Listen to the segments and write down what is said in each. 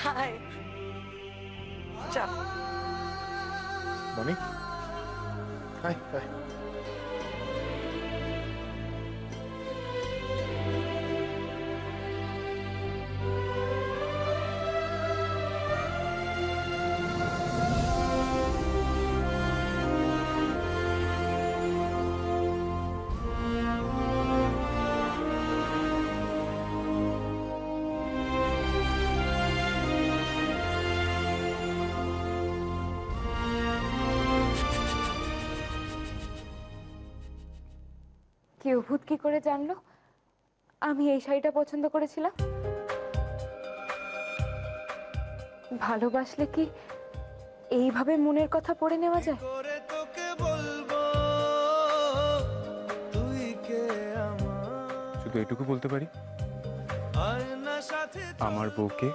High চা মনি high high কেউ ভূত কি করে জানলো আমি এই শাড়িটা পছন্দ করেছিলাম? ভালোবাসলে কি এইভাবে মনের কথা পড়ে নেওয়া যায়? শুধু এটুকু বলতে পারি, আমার বউকে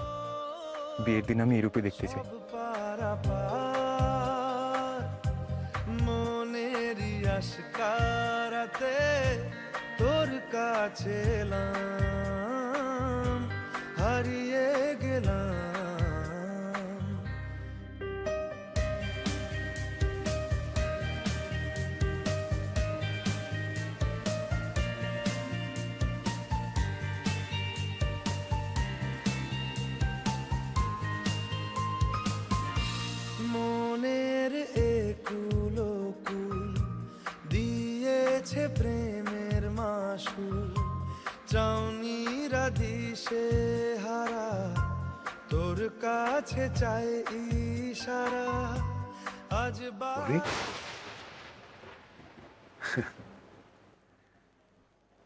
বিয়ের দিন আমি এরূপে দেখতে চাই। মনেরই আশকারাতে তোর কাছে এলাম, হারিয়ে গেলাম। মনের একুলো কুল দিয়েছে প্রেমের মাসুল, চাউনিরা দিশে হারা তোর কাছে চাই ইশারা। আজ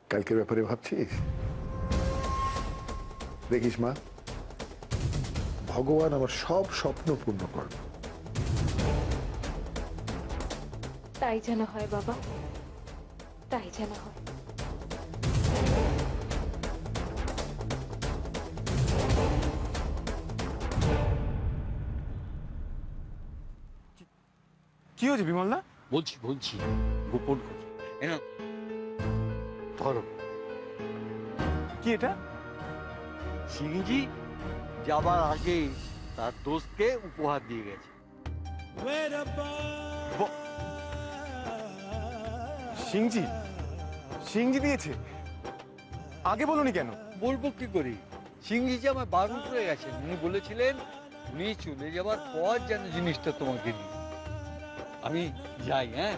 কালকের ব্যাপারে ভাবছিস? দেখিস মা, ভগবান আমার সব স্বপ্ন পূর্ণ করবে। তাই যেন হয় বাবা, তাই যেন হয়। কি হয়েছে বিমলদা? বলছি গোপন খোঁজ এনা ধরো। কি এটা? সিংজি যাবার আগে তার দোস্তকে উপহার দিয়ে গেছে। সিংজি সিংজি দিয়েছে? আগে বলুনি কেন? বলবো কি করে, সিংজি যে আমার বারণ করে গেছেন। উনি বলেছিলেন উনি চলে যাবার পর যেন জিনিসটা তোমাকে দিই। আমি যাই। হ্যাঁ